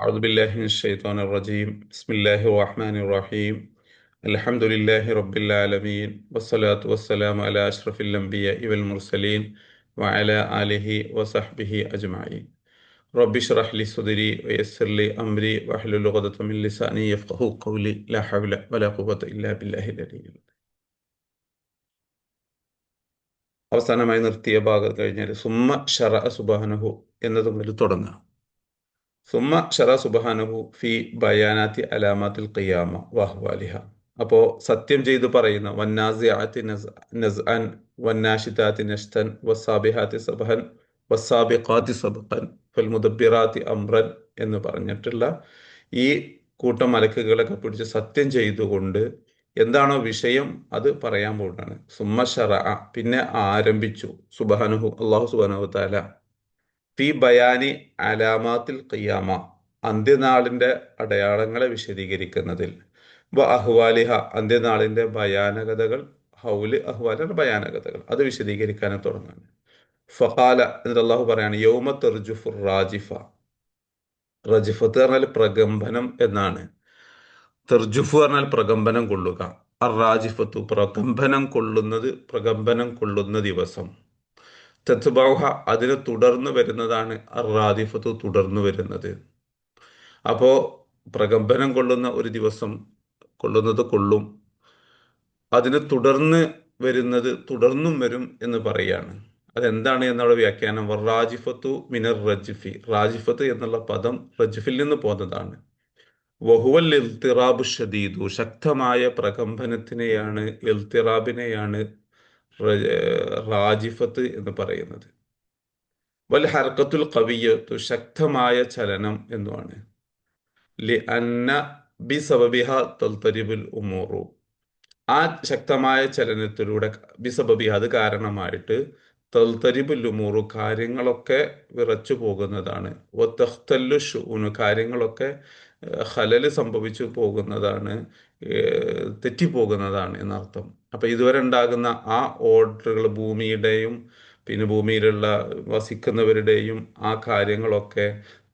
أعوذ بالله من الشيطان الرجيم بسم الله الرحمن الرحيم الحمد لله رب العالمين والصلاة والسلام على أشرف الأنبياء والمرسلين وعلى آله وصحبه أجمعين رب اشرح لي صدري ويسر لي أمري واحلل عقدة من لساني يفقهوا قولي لا حول ولا قوة إلا بالله العلي العظيم. അവസാനമായി നിർത്തിയ ഭാഗം കഴിഞ്ഞാൽ സുമ്മ ഷറഅ സുബ്ഹാനഹു എന്നത് മുതൽ തുടങ്ങാം. സുമ്മ ഷറ സുബ്ഹാനഹു ഫി ബയാനാത്തി അലാമാത്തിൽ ഖിയാമ വഹ്വാലിഹ. അപ്പോൾ സത്യം ചെയ്തു പറയുന്ന വന്നാസിയാത്തി നസ്അൻ വന്നാഷിതാത്തി നഷ്തൻ വസ്സാബിഹാത്തി സബ്ഹൻ വസ്സാബിഖാത്തി സബ്ഖൻ ഫൽമുദബ്ബിറാത്തി അംറൻ എന്ന് പറഞ്ഞിട്ടുള്ള ഈ കൂട്ടം മലക്കുകളൊക്കെ പിടിച്ച് സത്യം ചെയ്തുകൊണ്ട് എന്താണോ വിഷയം അത് പറയാൻ പോകുന്നതാണ്. സുമ്മ ഷറ, പിന്നെ ആരംഭിച്ചു സുബ്ഹാനഹു അല്ലാഹു സുബ്ഹാനഹു തആല ഫി ബയാനി അലാമാത്തിൽ ഖിയാമ, അന്ത്യനാളിന്റെ അടയാളങ്ങളെ വിശദീകരിക്കുന്നതിൽ, വ അഹ്വാലിഹ, അന്ത്യനാളിന്റെ ഭയാനകതകൾ, ഹൗല് അഹ്വാലിന്റെ ഭയാനകതകൾ അത് വിശദീകരിക്കാൻ തുടങ്ങാണ്. ഫഖാല, എന്നിട്ട് അള്ളാഹു പറയാണ് യൗമ തർജുഫുർ റാജിഫ. റജിഫത്ത് പറഞ്ഞാൽ പ്രകമ്പനം എന്നാണ്. തെർജുഫ് പറഞ്ഞാൽ പ്രകമ്പനം കൊള്ളുക. അർ റാജിഫത്തു പ്രകമ്പനം കൊള്ളുന്നത്, പ്രകമ്പനം കൊള്ളുന്ന ദിവസം. തത്ബൗഹ അതിന് തുടർന്ന് വരുന്നതാണ് അർ റാദിഫത്തു തുടർന്ന് വരുന്നത്. അപ്പോ പ്രകമ്പനം കൊള്ളുന്ന ഒരു ദിവസം കൊള്ളുന്നത് കൊള്ളും, അതിന് തുടർന്ന് വരുന്നത് തുടർന്നും വരും എന്ന് പറയാണ്. അതെന്താണ് എന്നുള്ള വ്യാഖ്യാനം റാജിഫത്തു മിനർ റജിഫി, റാജിഫത്ത് എന്നുള്ള പദം റജിഫിൽ നിന്ന് പോന്നതാണ്. വഹുവൽ ഇൽത്തിറാബു ഷദീദു, ശക്തമായ പ്രകമ്പനത്തിനെയാണ്, ഇൽത്തിറാബിനെയാണ് റാജിഫത്ത് എന്ന് പറയുന്നത്. വൽ ഹർക്കത്തുൽ ഖവിയ്യത്തു, ശക്തമായ ചലനം എന്നുമാണ്. ലി അന്ന ബി സബബിഹ തൽതരിബുൽ ഉമൂറു, ആ ശക്തമായ ചലനത്തിലൂടെ ബിസബബിഹ അത് കാരണമായിട്ട് തൽതരിബുൽ ഉമൂറു കാര്യങ്ങളൊക്കെ വിറച്ചു പോകുന്നതാണ്. വതഖ്തല്ലു ശുഊനു കാര്യങ്ങളൊക്കെ ഖലല് സംഭവിച്ചു പോകുന്നതാണ്, തെറ്റിപ്പോകുന്നതാണ് എന്നർത്ഥം. അപ്പൊ ഇതുവരെ ഉണ്ടാകുന്ന ആ ഓർഡറുകൾ, ഭൂമിയുടെയും പിന്നെ ഭൂമിയിലുള്ള വസിക്കുന്നവരുടെയും ആ കാര്യങ്ങളൊക്കെ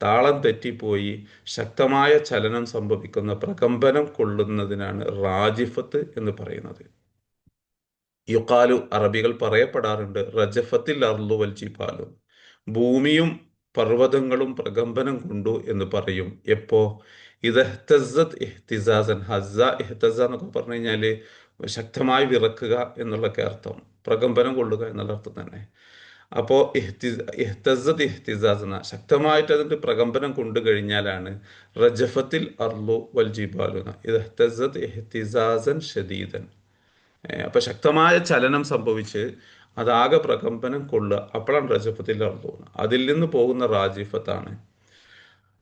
താളം തെറ്റിപ്പോയി ശക്തമായ ചലനം സംഭവിക്കുന്ന, പ്രകമ്പനം കൊള്ളുന്നതിനാണ് റാജിഫത്ത് എന്ന് പറയുന്നത്. യുക്കാലു, അറബികൾ പറയപ്പെടാറുണ്ട്, റജഫത്തിൽ അർളു വൽ ജിബാലു, ഭൂമിയും പർവ്വതങ്ങളും പ്രകമ്പനം കൊണ്ടു എന്ന് പറയും. എപ്പോ? ഇദഹ്തസത്ത് ഇഹ്തിസാസൻ, ഹസ്സ ഇഹ്തസ എന്നൊക്കെ പറഞ്ഞു കഴിഞ്ഞാല് ശക്തമായി വിറക്കുക എന്നുള്ളൊക്കെ അർത്ഥം, പ്രകമ്പനം കൊള്ളുക എന്നുള്ള അർത്ഥം തന്നെ. അപ്പോ ഇഹ്തസത്ത് ഇഹ്തിസാസ് എന്ന ശക്തമായിട്ട് അതിന്റെ പ്രകമ്പനം കൊണ്ടു കഴിഞ്ഞാലാണ് റജഫത്തിൽ അർളു വൽ ജിബാലു, ഇഹ്തസത്ത് ഇഹ്തിസാസൻ ഷദീദൻ. അപ്പൊ ശക്തമായ ചലനം സംഭവിച്ച് അതാകെ പ്രകമ്പനം കൊള്ളുക, അപ്പോഴാണ് റജഫത്തിൽ അർളു, അതിൽ നിന്ന് പോകുന്ന റാജിഫത്താണ്.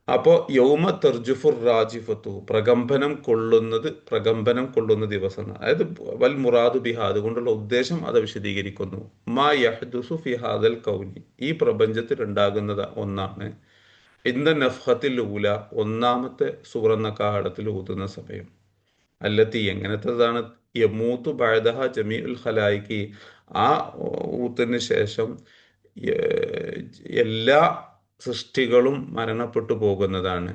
അപ്പോ യൗമ തർജുഫുർ റാജിഫത്തു, പ്രകമ്പനം കൊള്ളുന്നത്, പ്രകമ്പനം കൊള്ളുന്ന ദിവസം. അതായത് വൽ മുറാദു ബിഹ, അതുകൊണ്ടുള്ള ഉദ്ദേശം അത് വിശദീകരിക്കുന്നു. മാ യഹ്ദുസു ഫി ഹാദൽ കൗനി, ഈ പ്രപഞ്ചത്തിൽ ഉണ്ടാകുന്നത് ഒന്നാണ്. ഇന്ന നഫ്ഹത്തിൽ ഊല, ഒന്നാമത്തെ സൂറന്ന കാഹളത്തിൽ ഊതുന്ന സമയം. അല്ലത്തി, എങ്ങനത്തതാണ്? യമൂത്തു ബഅദഹ ജമീഉൽ ഖലായിഖി, ആ ഊത്തിന് ശേഷം എല്ലാ സൃഷ്ടികളും മരണപ്പെട്ടു പോകുന്നതാണ്.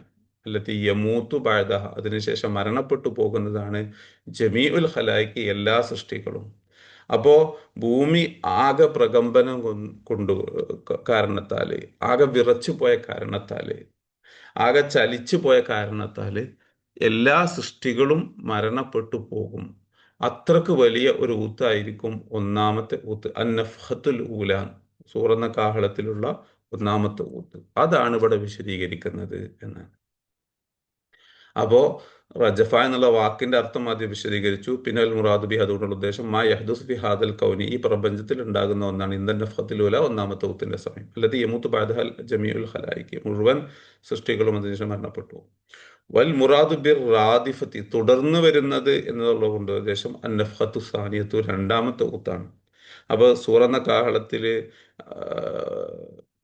അല്ലത്തി യമൂത്തു ബഅദഹ, അതിനുശേഷം മരണപ്പെട്ടു പോകുന്നതാണ് ജമീഉൽ ഖലായിഖി, എല്ലാ സൃഷ്ടികളും. അപ്പോ ഭൂമി ആകെ പ്രകമ്പനം കൊണ്ടു കാരണത്താല്, ആകെ വിറച്ചു പോയ കാരണത്താല്, ആകെ ചലിച്ചു പോയ കാരണത്താല് എല്ലാ സൃഷ്ടികളും മരണപ്പെട്ടു പോകും. അത്രക്ക് വലിയ ഒരു ഊത്തായിരിക്കും ഒന്നാമത്തെ ഊത്ത്, അന്നഫ്ഹത്തുൽ ഊല, സൂറന്ന കാഹളത്തിലുള്ള ഒന്നാമത്തെ ഊത്ത്. അതാണ് ഇവിടെ വിശദീകരിക്കുന്നത് എന്നാണ്. അപ്പോ റജഫ എന്നുള്ള വാക്കിന്റെ അർത്ഥം ആദ്യം വിശദീകരിച്ചു. പിന്നെ അൽ മുറാദു ബി, അതുകൊണ്ടുള്ള ഉദ്ദേശം മാ യഹ്ദുസ് ഫി ഹാദൽ കൗനി, ഈ പ്രപഞ്ചത്തിൽ ഉണ്ടാകുന്ന ഒന്നാണ് ഇന്ന നഫ്ഹത്തുൽ ഊല, ഒന്നാമത്തെ ഊത്തിന്റെ സമയം. അല്ലാതെ യമൂത്ത് ബഅദഹൽ ജമീഉൽ ഖലായിഖി, മുഴുവൻ സൃഷ്ടികളും അതിനുശേഷം മരണപ്പെട്ടു. വൽ മുറാദു ബിർ റാദിഫത്തി, തുടർന്ന് വരുന്നത് എന്നുള്ളത് കൊണ്ട് ഉദ്ദേശം അന്നഫ്ഹത്തു സാനിയത്തു, രണ്ടാമത്തെ ഊത്താണ്. അപ്പൊ സൂറന്ന കാഹളത്തില്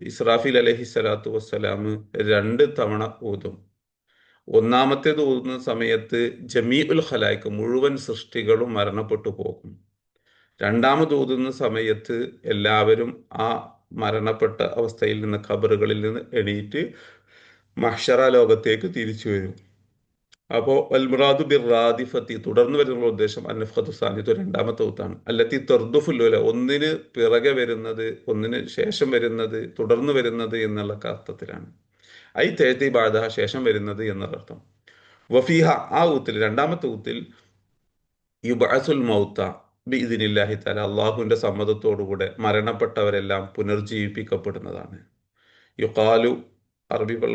ഇസ്രാഫീൽ അലൈഹി സ്വലാത്തു വസ്സലാം 2 തവണ ഊതും. ഒന്നാമത്തേത് ഊതുന്ന സമയത്ത് ജമീഉൽ ഖലായിഖ്, മുഴുവൻ സൃഷ്ടികളും മരണപ്പെട്ടു പോകും. രണ്ടാമത് ഊതുന്ന സമയത്ത് എല്ലാവരും ആ മരണപ്പെട്ട അവസ്ഥയിൽ നിന്ന്, ഖബറുകളിൽ നിന്ന് എണീറ്റ് മഹ്ശറ ലോകത്തേക്ക് തിരിച്ചു വരും. അപ്പോൾ അൽമുറാദു ബിർ റാദിഫത്തി തുടർന്ന് വരുന്ന ഉദ്ദേശം അന്നഫത്തു സാനിത്തു രണ്ടാമത്തെ ഊത്താണ്. അല്ലത്തി തെർദുഫുല്ലുല ഒന്നിന് പിറകെ വരുന്നത്, ഒന്നിന് ശേഷം വരുന്നത്, തുടർന്ന് വരുന്നത് എന്നുള്ള അർത്ഥത്തിലാണ്. ഐ തേത്തി ബാധ ശേഷം വരുന്നത് എന്നർത്ഥം. വഫീഹ ആ ഊത്തിൽ രണ്ടാമത്തെ ഊത്തിൽ യുബഅസുൽ മൗത്ത ബി ഇതിനില്ലാഹി തആല അള്ളാഹുവിൻ്റെ സമ്മതത്തോടുകൂടെ മരണപ്പെട്ടവരെല്ലാം പുനർജീവിപ്പിക്കപ്പെടുന്നതാണ്. യുക്കാലു അറബികൾ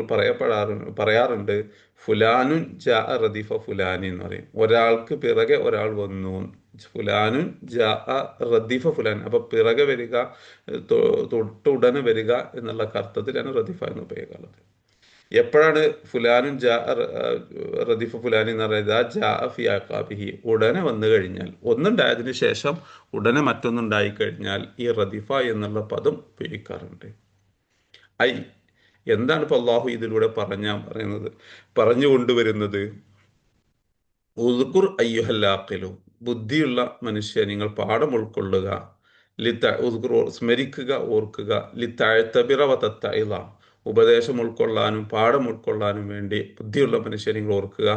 പറയാറുണ്ട് ഫുലാനുൻ ജാ റദീഫ ഫുലാനി എന്ന് പറയും. ഒരാൾക്ക് പിറകെ ഒരാൾ വന്നു. ഫുലാനുൻ ജാ റദീഫ ഫുലാൻ. അപ്പൊ പിറകെ വരിക, തൊട്ടുടനെ വരിക എന്നുള്ള അർത്ഥത്തിലാണ് റദീഫ എന്ന് ഉപയോഗിക്കാറുള്ളത്. എപ്പോഴാണ് ഫുലാനും ജാ റദീഫ ഫുലാനി എന്ന് പറയുന്നത്? ജാ ഫി അഖാബിഹി ഉടനെ വന്നു കഴിഞ്ഞാൽ, ഒന്നുണ്ടായതിനു ശേഷം ഉടനെ മറ്റൊന്നുണ്ടായി കഴിഞ്ഞാൽ ഈ റദീഫ എന്നുള്ള പദം ഉപയോഗിക്കാറുണ്ട്. ഐ എന്താണ് ഇപ്പോൾ അള്ളാഹു ഇതിലൂടെ പറയുന്നത്, പറഞ്ഞു കൊണ്ടുവരുന്നത്? ഉദ്കുർ അയ്യുഹല്ലാഖിലു ബുദ്ധിയുള്ള മനുഷ്യ നിങ്ങൾ പാഠം ഉൾക്കൊള്ളുക. ഉദ്കുർ സ്മരിക്കുക, ഓർക്കുക. ലിത്തഅ്തബിറ വതത്തഇള ഉപദേശം ഉൾക്കൊള്ളാനും പാഠം ഉൾക്കൊള്ളാനും വേണ്ടി ബുദ്ധിയുള്ള മനുഷ്യ നിങ്ങൾ ഓർക്കുക.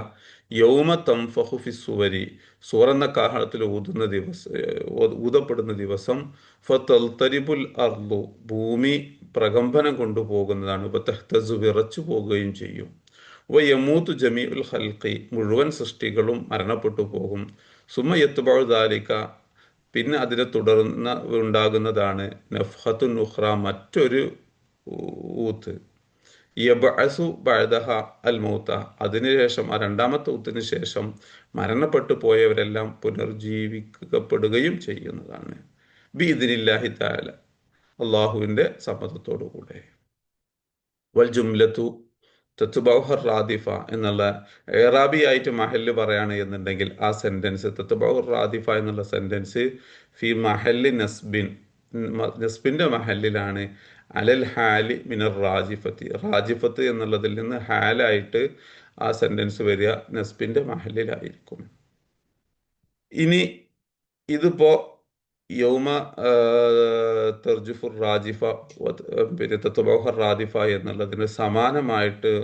യൗമ തംഫഖു ഫിസ്സുവരി സൂറെന്ന കാഹളത്തിൽ ഊതപ്പെടുന്ന ദിവസം ഫതൽതരിബുൽ അർളു ഭൂമി പ്രകമ്പനം കൊണ്ടുപോകുന്നതാണ്. ബതഹ്തസു വിറച്ചു പോകുകയും ചെയ്യും. വയമൂത്തു ജമീഉൽ ഖൽഖി മുഴുവൻ സൃഷ്ടികളും മരണപ്പെട്ടു പോകും. സുമ്മ യത്ബഉ ദാലിക പിന്നെ അതിനെ തുടർന്ന് ഉണ്ടാകുന്നതാണ് നഫ്ഹത്തുൻ ഉഖ്റ മറ്റൊരു ഊത്ത്. യബ്അസു ബഅദഹ അൽ മൗത അതിനുശേഷം ആ രണ്ടാമത്തെ ഊത്തിന് ശേഷം മരണപ്പെട്ടു പോയവരെല്ലാം പുനർജീവിക്കപ്പെടുകയും ചെയ്യുന്നതാണ്. ബി ഇതിനില്ലാഹി തആല അള്ളാഹുവിൻ്റെ സമ്മതത്തോടു കൂടെ. വൽ ജുംലത്തു തത്ബഉഹർ റാദിഫ എന്നുള്ള ഏറാബി ആയിട്ട് മഹല്ല് പറയാണ് എന്നുണ്ടെങ്കിൽ ആ സെന്റൻസ് തത്ബഉർ റാദിഫ എന്നുള്ള സെന്റൻസ് ഫി മഹല്ലി നസ്ബിൻ നസ്ബിന്റെ മഹല്ലിലാണ്. അലൽ ഹാലി മിനർ റാജിഫത്തി റാജിഫത്ത് എന്നുള്ളതിൽ നിന്ന് ഹാലായിട്ട് ആ സെന്റൻസ് വരിക നസ്ബിന്റെ മഹല്ലിലായിരിക്കും. ഇനി ഇതിപ്പോ യൗമ തെർജുഫുർ റാജിഫ പിന്നെ തത്ബഉഹർ റാദിഫ എന്നുള്ളതിന് സമാനമായിട്ട്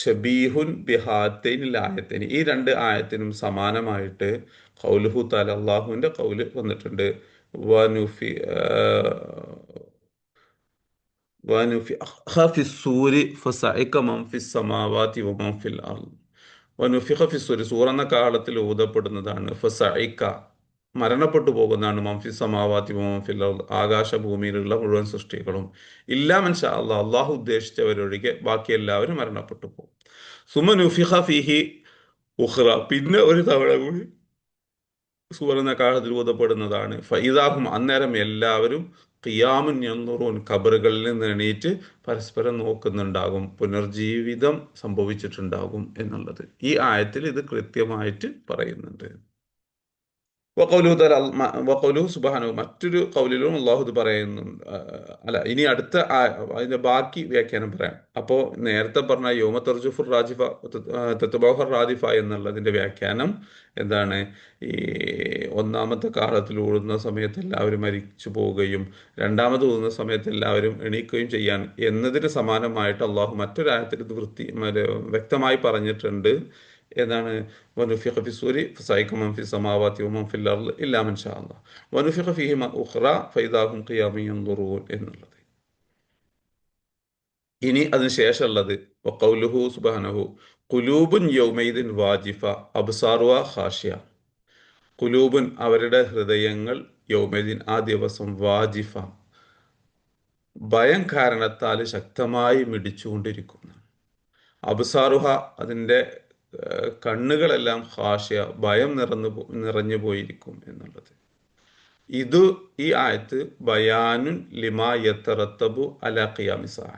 ഷബീഹുൻ ബിഹാത്തൈനിൽ ആയത്തിന് ഈ രണ്ട് ആയത്തിനും സമാനമായിട്ട് ഖൗലുഹു തആല അല്ലാഹുവിൻ്റെ ഖൗല് വന്നിട്ടുണ്ട്. വനുഫി വനുഫിഖ ഫിസ്സൂരി ഫസഇക മൻ ഫിസ്സമാവാതി വമൻ ഫിൽ അർള് വനുഫിഖ ഫിസ്സൂരി സൂറെന്ന കാലത്തിൽ ഊതപ്പെടുന്നതാണ്. ഫസഇക മരണപ്പെട്ടു പോകുന്നതാണ്. മംഫി സമാവാതി മംഫിൽ ആകാശഭൂമിയിലുള്ള മുഴുവൻ സൃഷ്ടികളും ഇല്ലാ മൻ ഷാ അല്ലാഹ് അള്ളാഹു ഉദ്ദേശിച്ചവരൊഴികെ ബാക്കി എല്ലാവരും മരണപ്പെട്ടു പോകും. സുമ നുഫിഖ ഫീഹി ഉഖ്റ പിന്നെ ഒരു തവണ കൂടി സൂറെന്ന കാലത്തിൽ ഊതപ്പെടുന്നതാണ്. ഫൈദാഹും അന്നേരം എല്ലാവരും ഖിയാമുൻ യൻദുറൂൻ ഖബറുകളിൽ നിന്ന് എണീറ്റ് പരസ്പരം നോക്കുന്നുണ്ടാകും, പുനർജീവിതം സംഭവിച്ചിട്ടുണ്ടാകും എന്നുള്ളത് ഈ ആയത്തിൽ ഇത് കൃത്യമായിട്ട് പറയുന്നുണ്ട്. വഖൗലുഹു സുബ്ഹാനഹു മറ്റൊരു ഖൗലിലും അല്ലാഹു ഇത് പറയുന്നുണ്ട്. അല്ല ഇനി അടുത്ത അതിന്റെ ബാക്കി വ്യാഖ്യാനം പറയാം. അപ്പോൾ നേരത്തെ പറഞ്ഞ യൗമ തർജുഫുർ റാജിഫ തത്ബഉഹർ റാദിഫ എന്നുള്ളതിന്റെ വ്യാഖ്യാനം എന്താണ്? ഈ ഒന്നാമത്തെ കാലത്തിൽ ഊടുന്ന സമയത്ത് എല്ലാവരും മരിച്ചു പോവുകയും രണ്ടാമത് ഊതുന്ന സമയത്ത് എല്ലാവരും എണീക്കുകയും ചെയ്യാൻ എന്നതിന് സമാനമായിട്ട് അള്ളാഹു മറ്റൊരായത്തിൽ ഇത് വ്യക്തമായി പറഞ്ഞിട്ടുണ്ട്. ഏതാണ്? വനുഫിഖ ഫിസ്സൂരി ഫസഇക മൻ ഫിസ് സമാവാതി വമൻ ഫിൽ അർള് ഇല്ലാ മൻ ഷാ അല്ലാഹ് വനുഫിഖ ഫീഹി ഉഖ്റ ഫൈദാഹും ഖിയാമുൻ യൻദുറൂൻ എന്നുള്ളത്. ഇനി അതിന് ശേഷമുള്ളത് വഖൗലുഹു സുബ്ഹാനഹു ഖുലൂബുൻ യൗമൈദിൻ വാജിഫ അബ്സാറുഹ ഖാശിയ ഖുലൂബുൻ അവരുടെ ഹൃദയങ്ങൾ യൗമൈദിൻ ആ ദിവസം വാജിഫ ഭയം കാരണത്താൽ ശക്തമായി മിടിച്ചുകൊണ്ടിരിക്കുന്നു. അബ്സാറുഹ അതിൻ്റെ കണ്ണുകളെല്ലാം ഖാശിയ ഭയം നിറഞ്ഞു പോയിരിക്കും എന്നുള്ളത്. ഇത് ഈ ആയത്ത് ബയാനുൻ ലിമാ യതറത്തബു അലാ ഖിയാമിസ് സാഅ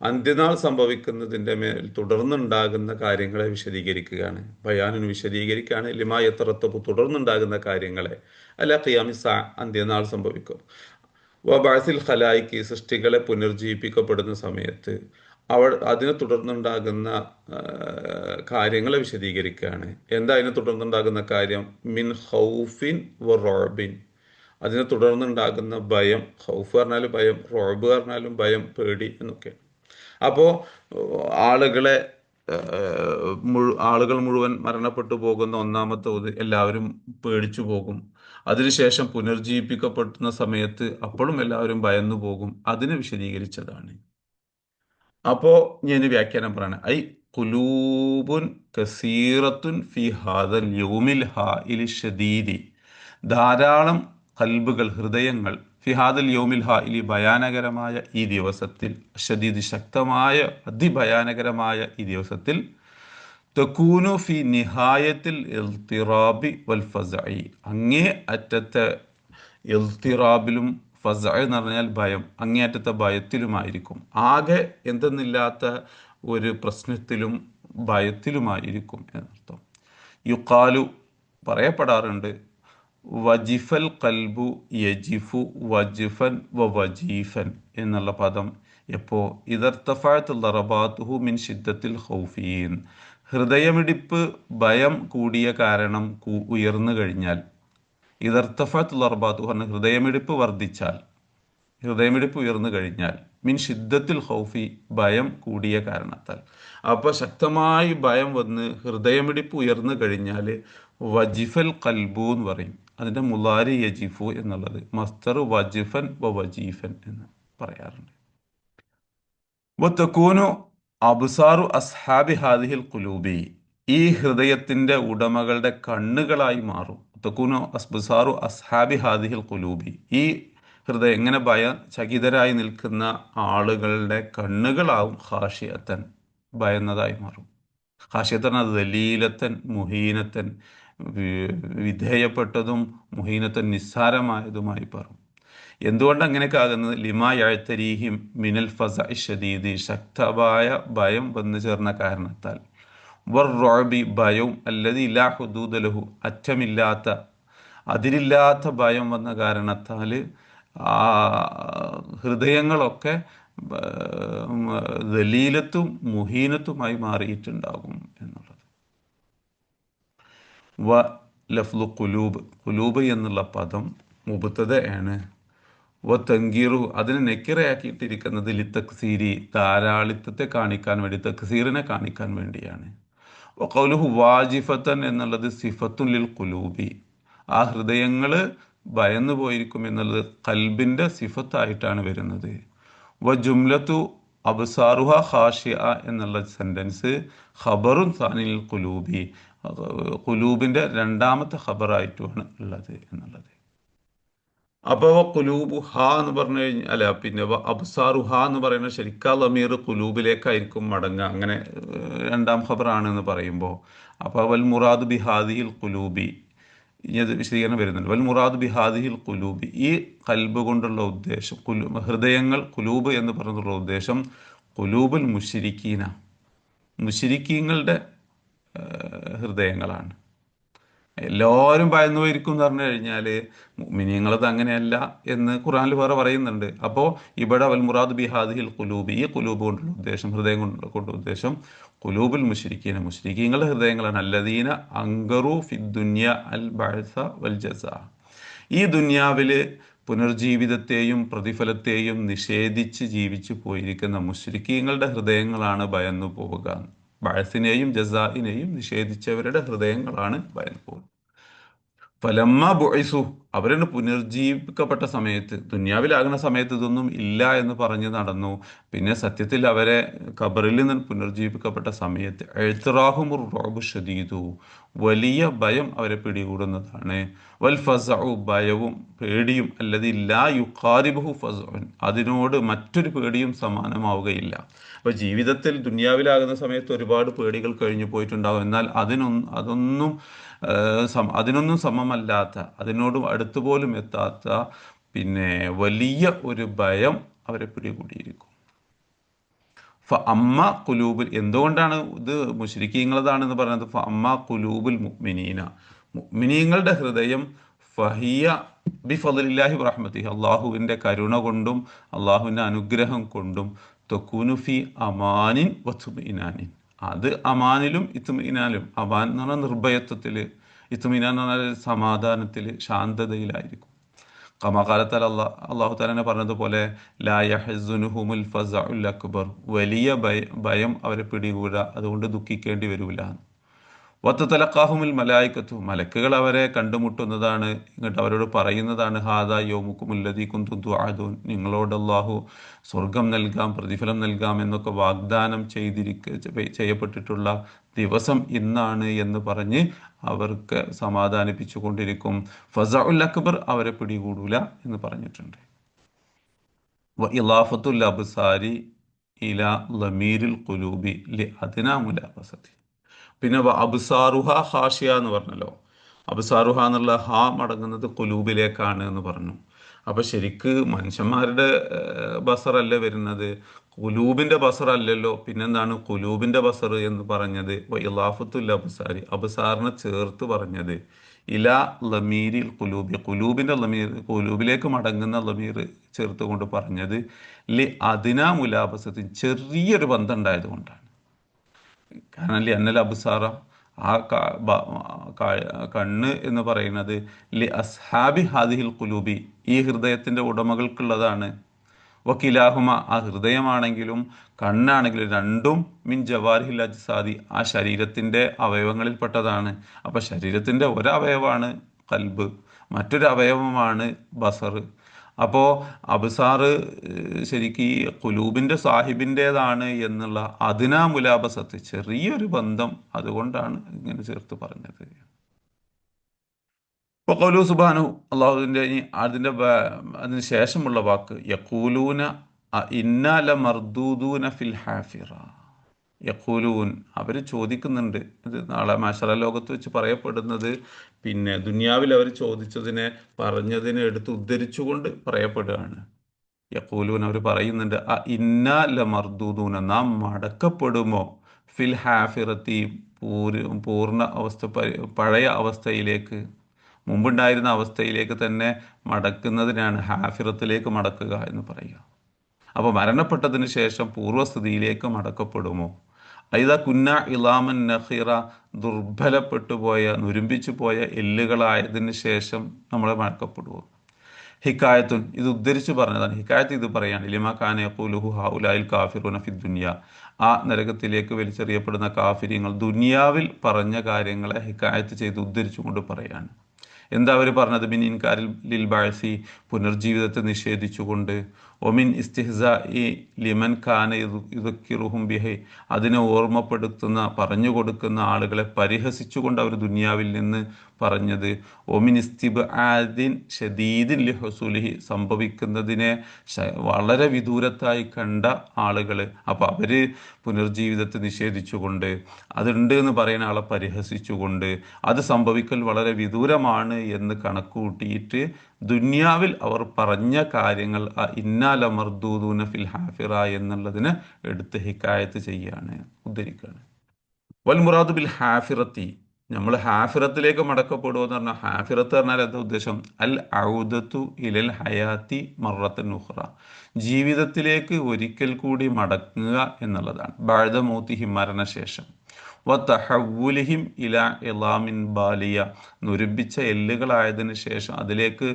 അന്ത്യനാൾ സംഭവിക്കുന്നതിൻ്റെ മേൽ തുടർന്നുണ്ടാകുന്ന കാര്യങ്ങളെ വിശദീകരിക്കുകയാണ്. ബയാനുൻ വിശദീകരിക്കുകയാണ് ലിമാ യതറത്തബു തുടർന്നുണ്ടാകുന്ന കാര്യങ്ങളെ അലാ ഖിയാമിസ് സാഅ അന്ത്യനാൾ സംഭവിക്കും. വബഅസിൽ ഖലായിക്ക് സൃഷ്ടികളെ പുനർജീവിപ്പിക്കപ്പെടുന്ന സമയത്ത് അതിനെ തുടർന്നുണ്ടാകുന്ന കാര്യങ്ങളെ വിശദീകരിക്കുകയാണ്. എന്താ അതിനെ തുടർന്നുണ്ടാകുന്ന കാര്യം? മിൻ ഖൗഫിൻ വ റഅബിൻ അതിനെ തുടർന്നുണ്ടാകുന്ന ഭയം. ഖൗഫ് പറഞ്ഞാലും ഭയം, റഅബ് പറഞ്ഞാലും ഭയം, പേടി എന്നൊക്കെ. അപ്പോൾ ആളുകളെ ആളുകൾ മുഴുവൻ മരണപ്പെട്ടു പോകുന്ന ഒന്നാമത്തെ എല്ലാവരും പേടിച്ചു പോകും. അതിനുശേഷം പുനർജീവിപ്പിക്കപ്പെടുന്ന സമയത്ത് അപ്പോഴും എല്ലാവരും ഭയന്നു പോകും. അതിനെ വിശദീകരിച്ചതാണ്. അപ്പോ ഞാൻ വ്യാഖ്യാനം പറയണ ഐ ഖുലൂബുൻ കസീറത്തുൻ ഫി ഹാദൽ യൗമിൽ ഹാഇലി ഷദീദി, ധാരാളം കൽബുകൾ, ഹൃദയങ്ങൾ, ഫി ഹാദൽ യൗമിൽ ഹാഇലി, ഭയാനകരമായ ഈ ദിവസത്തിൽ, ഷദീദ് ശക്തമായ അതിഭയാനകരമായ ഈ ദിവസത്തിൽ, തകൂനു ഫി നിഹായത്തിൽ ഇൽത്തിറാബി വൽ ഫസഇ, അങ്ങേ അറ്റത്തെ ഇൽത്തിറാബിലും, ഫസ എന്ന് പറഞ്ഞാൽ ഭയം, അങ്ങേയറ്റത്തെ ഭയത്തിലുമായിരിക്കും. ആകെ എന്തെന്നില്ലാത്ത ഒരു പ്രശ്നത്തിലും ഭയത്തിലുമായിരിക്കും എന്നർത്ഥം. യുക്കാലു പറയപ്പെടാറുണ്ട്, വജിഫൽ കൽബു യജിഫു വജിഫൻ വജീഫൻ എന്നുള്ള പദം എപ്പോ ഇദർത്തഫഅത്ത് ദറബാതുഹു മിൻ ശിദ്ദത്തിൽ ഖൗഫീൻ, ഹൃദയമിടിപ്പ് ഭയം കൂടിയ കാരണം ഉയർന്നു കഴിഞ്ഞാൽ, ഇദർത്തഫഅത്ത് ദറബാതുഹു പറഞ്ഞ ഹൃദയമിടിപ്പ് വർദ്ധിച്ചാൽ, ഹൃദയമിടിപ്പ് ഉയർന്നു കഴിഞ്ഞാൽ, മിൻ ഷിദ്ദത്തിൽ ഖൗഫി ഭയം കൂടിയ കാരണത്താൽ. അപ്പോൾ ശക്തമായി ഭയം വന്ന് ഹൃദയമിടിപ്പ് ഉയർന്നു കഴിഞ്ഞാൽ വജിഫൽ കൽബു എന്ന് പറയും. അതിൻ്റെ മുലാരി യജിഫു എന്നുള്ളത് മസ്തർ വജിഫൻ വജീഫൻ എന്ന് പറയാറുണ്ട്. വതകൂനു അബ്സാറു അസ്ഹാബി ഹാദിഹിൽ ഖുലൂബി, ഈ ഹൃദയത്തിൻ്റെ ഉടമകളുടെ കണ്ണുകളായി മാറും. തകൂനു അബ്സാറു അസ്ഹാബി ഹാദിഹിൽ ഖുലൂബി, ഈ ഹൃദയം എങ്ങനെ ചകിതരായി നിൽക്കുന്ന ആളുകളുടെ കണ്ണുകളാവും ഖാശിയത്തൻ, ഭയന്നതായി മാറും. ഖാശിയത്തൻ അത് ദലീലത്തൻ മുഹീനത്തൻ, വിധേയപ്പെട്ടതും മുഹീനത്തൻ നിസ്സാരമായതുമായി പറയും. എന്തുകൊണ്ട് അങ്ങനെയൊക്കെ ആകുന്നത്? ലിമാ യഅ്തരീഹിം മിനൽ ഫസഇ ഷദീദി, ശക്തമായ ഭയം വന്നു ചേർന്ന കാരണത്താൽ, വർ-റുഅബി ഭയവും, അല്ലദീ ലാ ഹുദൂദ ലഹു അറ്റമില്ലാത്ത അതിരില്ലാത്ത ഭയം വന്ന കാരണത്താൽ ആ ഹൃദയങ്ങളൊക്കെ ദലീലത്തും മുഹീനത്തുമായി മാറിയിട്ടുണ്ടാകും എന്നുള്ളത്. വ ലഫ്ദു ഖുലൂബ്, ഖുലൂബ് എന്നുള്ള പദം മുബ്തദഅയാണ്. വ തൻകീറു, അതിനെ നെക്കിറയാക്കിയിട്ടിരിക്കുന്നത് ലിത്തക്സീരി, ധാരാളിത്തത്തെ കാണിക്കാൻ വേണ്ടി, തക്സീറിനെ കാണിക്കാൻ വേണ്ടിയാണ്. വ ഖൗലുഹു വാജിഫത്തൻ എന്നുള്ളത് സിഫത്തുൻ ലിൽ ഖുലൂബി, ആ ഹൃദയങ്ങൾ ഭയന്നു പോയിരിക്കും എന്നുള്ളത് കൽബിൻ്റെ സിഫത്തായിട്ടാണ് വരുന്നത്. വ ജുംലത്തു അബ്സാറുഹ ഖാശിഅ എന്നുള്ള സെൻറ്റൻസ് ഖബറുൻ സാനിൽ ഖുലൂബി, ഖുലൂബിൻ്റെ രണ്ടാമത്തെ ഖബറായിട്ടുമാണ് ഉള്ളത് എന്നുള്ളത്. അപ്പോൾ ഖുലൂബു ഹ എന്ന് പറഞ്ഞു കഴിഞ്ഞാൽ, അല്ല പിന്നെ അബ്സാറു ഹ എന്ന് പറയുന്നത് ശരിക്കാ ലമീർ ഖുലൂബിലേക്കായിരിക്കും മടങ്ങുക. അങ്ങനെ രണ്ടാം ഖബറാണെന്ന് പറയുമ്പോൾ, അപ്പോൾ വൽ മുറാദ് ബി ഹാദിഹിൽ ഖുലൂബി, ഇത് വിശദീകരണം വരുന്നുണ്ട്. വൽ മുറാദ് ബി ഹാദിഹിൽ ഖുലൂബി, ഈ കൽബ് കൊണ്ടുള്ള ഉദ്ദേശം, ഹൃദയങ്ങൾ, ഖുലൂബ് എന്ന് പറഞ്ഞുള്ള ഉദ്ദേശം ഖുലൂബുൽ മുശ്രിക്കീന, മുശ്രിക്കീങ്ങളുടെ ഹൃദയങ്ങളാണ്. എല്ലാവരും ഭയന്നു പോയിരിക്കും എന്ന് പറഞ്ഞു കഴിഞ്ഞാൽ മുഅ്മിനീങ്ങളത് അങ്ങനെയല്ല എന്ന് ഖുർആനിൽ വേറെ പറയുന്നുണ്ട്. അപ്പോൾ ഇവിടെ വൽ മുറാദ് ബി ഹാദിഹിൽ ഖുലൂബി, ഈ ഖുലൂബ് കൊണ്ടുള്ള ഉദ്ദേശം, ഹൃദയം കൊണ്ടുള്ള ഉദ്ദേശം ഖുലൂബുൽ മുശ്രിക്കീന, മുശ്രിക്കീങ്ങളുടെ ഹൃദയങ്ങളാണ്. അല്ലദീന അങ്കറു ഫിദ്ദുനിയ അൽ ബഅസ വൽ ജസാ, ഈ ദുനിയാവിൽ പുനർജീവിതത്തെയും പ്രതിഫലത്തെയും നിഷേധിച്ച് ജീവിച്ചു പോയിരിക്കുന്ന മുശ്രിക്കീങ്ങളുടെ ഹൃദയങ്ങളാണ് ഭയന്നു പോവുക. ബഅസിനെയും ജസാഇനെയും നിഷേധിച്ചവരുടെ ഹൃദയങ്ങളാണ് ഭയന്നു പോകുക. ഫലമ്മ ബുഇസു, അവരನ್ನು പുനർജീവിപ്പിക്കപ്പെട്ട സമയത്ത്, ദുന്യാവിലാകുന്ന സമയത്ത് ഇതൊന്നും ഇല്ല എന്ന് പറഞ്ഞ് നടന്നു. പിന്നെ സത്യത്തിൽ അവരെ ഖബറിൽ നിന്ന് പുനർജീവിപ്പിക്കപ്പെട്ട സമയത്ത് ഇഅ്തിറാഹുമുർ റുഅബു ഷദീദു, വലിയ ഭയം അവരെ പിടികൂടുന്നതാണ്. വൽ ഫസഉ, ഭയവും പേടിയും, അല്ലദീ ലാ യുഖാരിബുഹു ഫസഉൻ, അതിനോട് മറ്റൊരു പേടിയും സമാനമാവുകയില്ല. അപ്പോൾ ജീവിതത്തിൽ ദുന്യാവിലാകുന്ന സമയത്ത് ഒരുപാട് പേടികൾ കഴിഞ്ഞു പോയിട്ടുണ്ടാകും. എന്നാൽ അതിനൊന്നും സമമല്ലാത്ത, അതിനോടും അടുത്തുപോലും എത്താത്ത പിന്നെ വലിയ ഒരു ഭയം അവരെ പിടികൂടിയിരിക്കും. അമ്മ ഖുലൂബുൽ, എന്തുകൊണ്ടാണ് ഇത് മുശ്രിക്കീങ്ങളതാണെന്ന് പറയുന്നത്? അമ്മ ഖുലൂബുൽ മുഅ്മിനീന, മുഅ്മിനീങ്ങളുടെ ഹൃദയം, ഫഹിയ ബിഫദ്ലില്ലാഹി വറഹ്മതിഹി, അള്ളാഹുവിൻ്റെ കരുണ കൊണ്ടും അള്ളാഹുവിൻ്റെ അനുഗ്രഹം കൊണ്ടും, തകൂനു ഫി അമാനിൻ വത്മിനാനിൻ, അത് അമാനിലും ഇത്മിനാനിലും, അമാൻ എന്ന് പറഞ്ഞാൽ നിർഭയത്വത്തിൽ, ഇത്മിനാൻ എന്ന് പറഞ്ഞാൽ സമാധാനത്തിൽ, ശാന്തതയിലായിരിക്കും. കമാകാലത്താൽ അള്ളാഹു താലാനെ പറഞ്ഞതുപോലെ ലാ യഹ്സുനുഹുമുൽ ഫസഉൽ അക്ബർ, വലിയ ഭയം അവരെ പിടികൂടാ, അതുകൊണ്ട് ദുഃഖിക്കേണ്ടി വരൂല. വത്തലക്കാഹുമുൽ മലായിക്കത്തു, മലക്കുകൾ അവരെ കണ്ടുമുട്ടുന്നതാണ്, ഇങ്ങോട്ട് അവരോട് പറയുന്നതാണ് ഹാദാ യൗമുക്കുമുല്ലദീ കുന്തും തുഅദൂൻ, നിങ്ങളോട് അള്ളാഹു സ്വർഗം നൽകാം, പ്രതിഫലം നൽകാം എന്നൊക്കെ വാഗ്ദാനം ചെയ്യപ്പെട്ടിട്ടുള്ള ദിവസം ഇന്നാണ് എന്ന് പറഞ്ഞ് അവർക്ക് സമാധാനിപ്പിച്ചു കൊണ്ടിരിക്കും. ഫസഉൽ അക്ബർ, അവരെ പിടികൂടൂല എന്ന് പറഞ്ഞിട്ടുണ്ട്. ഇലാഫത്തുൽ അബ്സാരി ഇലാ ലമീരിൽ ഖുലൂബി ലി അദ്നാ മുലാബസതി. പിന്നെ അബ്സാറുഹ ഹാഷിയ എന്ന് പറഞ്ഞല്ലോ. അബ്സാറുഹ എന്നുള്ള ഹാ മടങ്ങുന്നത് കുലൂബിലേക്കാണ് എന്ന് പറഞ്ഞു. അപ്പം ശരിക്ക് മനുഷ്യന്മാരുടെ ബസറല്ലേ വരുന്നത്, കുലൂബിൻ്റെ ബസറല്ലല്ലോ. പിന്നെന്താണ് കുലൂബിൻ്റെ ബസർ എന്ന് പറഞ്ഞത്? ഇലാഫത്തുൽ അബ്സാരി, അബ്സാറിനെ ചേർത്ത് പറഞ്ഞത് ഇലാ ലമീരിൽ കുലൂബി, കുലൂബിൻ്റെ ലമീർ, കുലൂബിലേക്ക് മടങ്ങുന്ന ലമീർ ചേർത്ത് കൊണ്ട് പറഞ്ഞത് ലി അദിനാ മുലാബസത്തിൽ, ചെറിയൊരു ബന്ധം ഉണ്ടായത് കൊണ്ടാണ്. കാരണം ലി അന്നൽ അബ്സാറ, ആ കണ്ണ് എന്ന് പറയുന്നത് ലി അസ്ഹാബി ഹാദിഹിൽ കുലൂബി, ഈ ഹൃദയത്തിൻ്റെ ഉടമകൾക്കുള്ളതാണ്. വക്കിലാഹുമ, ആ ഹൃദയമാണെങ്കിലും കണ്ണാണെങ്കിലും രണ്ടും മിൻ ജവാരിഹിൽ അജ്സാദി, ആ ശരീരത്തിൻ്റെ അവയവങ്ങളിൽപ്പെട്ടതാണ്. അപ്പം ശരീരത്തിൻ്റെ ഒരവയവമാണ് കൽബ്, മറ്റൊരു അവയവമാണ് ബസർ. അപ്പോൾ അബ്സാറ് ശരിക്കും ഈ കുലൂബിൻ്റെ സാഹിബിൻ്റേതാണ് എന്നുള്ള അതിനാ മുലാബസത്ത്, ചെറിയൊരു ബന്ധം, അതുകൊണ്ടാണ് ഇങ്ങനെ ചേർത്ത് പറഞ്ഞത്. ഇപ്പോൾ ഖൗലു സുബ്ഹാനഹു, അള്ളാഹുവിൻ്റെ അതിന് ശേഷമുള്ള വാക്ക് യഖൂലൂന ഇന്നാ ലമർദൂദൂന ഫിൽ ഹാഫിറ. യഖൂലൂൻ, അവർ ചോദിക്കുന്നുണ്ട്. ഇത് നാളെ മഹ്ശറ ലോകത്ത് വെച്ച് പറയപ്പെടുന്നത്, പിന്നെ ദുനിയാവിൽ അവർ ചോദിച്ചതിനെ പറഞ്ഞതിനെ എടുത്ത് ഉദ്ധരിച്ചുകൊണ്ട് പറയപ്പെടുകയാണ്. യഖൂലൂൻ, അവർ പറയുന്നുണ്ട് ഇന്നാ ലമർദൂദൂന, നാം മടക്കപ്പെടുമോ, ഫിൽ ഹാഫിറത്തി, പൂർണ്ണ അവസ്ഥ, പഴയ അവസ്ഥയിലേക്ക്, മുമ്പുണ്ടായിരുന്ന അവസ്ഥയിലേക്ക് തന്നെ മടക്കുന്നതിനാണ് ഹാഫിറത്തിലേക്ക് മടക്കുക എന്ന് പറയുക. അപ്പോൾ മരണപ്പെട്ടതിന് ശേഷം പൂർവ്വസ്ഥിതിയിലേക്ക് മടക്കപ്പെടുമോ? ഐദ കുന്ന ഇലാമൻ നഖീറ, ദുർബലപ്പെട്ടുപോയ, നുരുമ്പിച്ചു പോയ എല്ലുകളായതിന് ശേഷം നമ്മൾ മടക്കപ്പെടുമോ? ഹിക്കായത്തുൻ, ഇത് ഉദ്ധരിച്ച് പറഞ്ഞതാണ്. ഹിക്കായത്ത് ഇത് പറയാണ് ലിമാ കാന യഖൂലുഹു ഹൗലായിൽ കാഫിറൂന ഫി ദുനിയ, ആ നരകത്തിലേക്ക് വലിച്ചെറിയപ്പെടുന്ന കാഫിര്യങ്ങൾ ദുനിയാവിൽ പറഞ്ഞ കാര്യങ്ങളെ ഹിക്കായത്ത് ചെയ്ത് ഉദ്ധരിച്ചുകൊണ്ട് പറയാണ്. എന്താ അവർ പറഞ്ഞത്? ബിൻ ഇൻകാരിൽ ലിൽ ബാഴ്സി, പുനർജീവിതത്തെ നിഷേധിച്ചുകൊണ്ട്, ഒമിൻ ഇസ്തിഹ്സാ ഇ ലിമൻ ഖാന യുദക്കിറുഹും ബിഹി, അതിനെ ഓർമ്മപ്പെടുത്തുന്ന, പറഞ്ഞു കൊടുക്കുന്ന ആളുകളെ പരിഹസിച്ചുകൊണ്ട് അവർ ദുനിയാവിൽ നിന്ന് പറഞ്ഞത്, ഒമിൻ ഇസ്തിബ്ആദിൻ ഷദീദിൻ ലി ഹുസൂലിഹി, സംഭവിക്കുന്നതിനെ വളരെ വിദൂരത്തായി കണ്ട ആളുകൾ. അപ്പോൾ അവർ പുനർജീവിതത്തെ നിഷേധിച്ചുകൊണ്ട്, അതുണ്ട് എന്ന് പറയുന്ന ആളെ പരിഹസിച്ചുകൊണ്ട്, അത് സംഭവിക്കൽ വളരെ വിദൂരമാണ് എന്ന് കണക്കുകൂട്ടിയിട്ട് ദുനിയാവിൽ അവർ പറഞ്ഞ കാര്യങ്ങൾ ഇന്നാല മർദൂദൂന ഫിൽ ഹാഫിറ എന്നുള്ളതിന് എടുത്ത് ഹിക്കായത്ത് ചെയ്യാണ്, ഉദ്ധരിക്കുകയാണ്. വൽ മുറാദു ബിൽ ഹാഫിറത്തി, നമ്മൾ ഹാഫിറത്തിലേക്ക് മടക്കപ്പെടുമെന്ന് പറഞ്ഞാൽ, ഹാഫിറത്ത് പറഞ്ഞാൽ എന്താ ഉദ്ദേശം? അൽ ഔദത്തു ഇലൽ ഹയാത്തി മറത്തൻ ഉഖ്റ, ജീവിതത്തിലേക്ക് ഒരിക്കൽ കൂടി മടങ്ങുക എന്നുള്ളതാണ്. ബഅദ മൗതിഹി, മരണശേഷം. വതഹവ്വുലിഹിം ഇലാ ഇളാമിൻ ബാലിയ, നുരുമ്പിച്ച എല്ലുകളായതിനു ശേഷം അതിലേക്ക്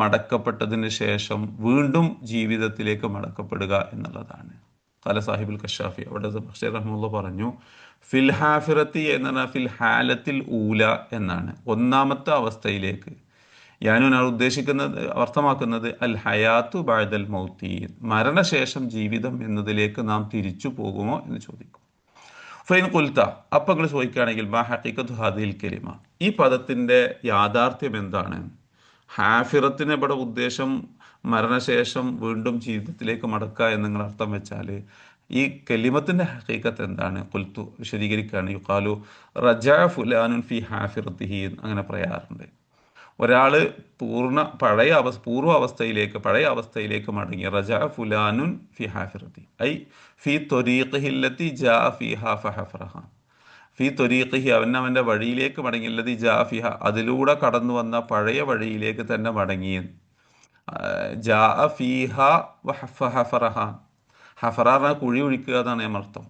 മടക്കപ്പെട്ടതിന് ശേഷം വീണ്ടും ജീവിതത്തിലേക്ക് മടക്കപ്പെടുക എന്നുള്ളതാണ്. ഖാല സാഹിബുൽ കശാഫി, അവിടെ ബഷീർ റഹ്മത്തുള്ളാഹി പറഞ്ഞു, ഫിൽ ഹാഫിറത്തി എന്ന് പറഞ്ഞാൽ ഫിൽ ഹാലത്തിൽ ഊല എന്നാണ്, ഒന്നാമത്തെ അവസ്ഥയിലേക്ക്. ഞാനാണ് ഉദ്ദേശിക്കുന്നത്, അർത്ഥമാക്കുന്നത് അൽ ഹയാത്തു ബഅദൽ മൗത്തി, മരണശേഷം ജീവിതം എന്നതിലേക്ക് നാം തിരിച്ചു പോകുമോ എന്ന് ചോദിക്കും. ഫൈൻ കുൽത്ത, അപ്പം നിങ്ങൾ ചോദിക്കുകയാണെങ്കിൽ മാ ഹഖീഖത്തു ഹാദിഹിൽ കലിമ, ഈ പദത്തിൻ്റെ യാഥാർത്ഥ്യം എന്താണ്? ഹാഫിറത്തിന് ഇവിടെ ഉദ്ദേശം മരണശേഷം വീണ്ടും ജീവിതത്തിലേക്ക് മടക്കുക എന്ന് നിങ്ങൾ അർത്ഥം വെച്ചാൽ, ഈ കലിമത്തിൻ്റെ ഹഖീഖത്ത് എന്താണ്? കുൽത്തു, വിശദീകരിക്കുകയാണ്. യുഖാലു റജഅ ഫുലാനുൻ ഫി ഹാഫിറത്തിഹി, അങ്ങനെ പറയാറുണ്ട്. ഒരാൾ പൂർവ്വ അവസ്ഥയിലേക്ക് മടങ്ങി. റജഅ ഫുലാനുൻ ഫി ഹാഫിറത്തി ഐ ഫി ത്വരീഖിഹി അല്ലതി ജാഅ ഫീഹാ ഫഹഫറഹ, ഫി ത്വരീഖിഹി, അവൻ്റെ വഴിയിലേക്ക് മടങ്ങി. അല്ലതി ജാഅ ഫീഹ, അതിലൂടെ കടന്നു വന്ന പഴയ വഴിയിലേക്ക് തന്നെ മടങ്ങി. ജാഅ ഫീഹ ഫഹഫറഹ, ഹഫറ കുഴി ഒഴിക്കുക എന്നാണ് ഞാൻ അർത്ഥം.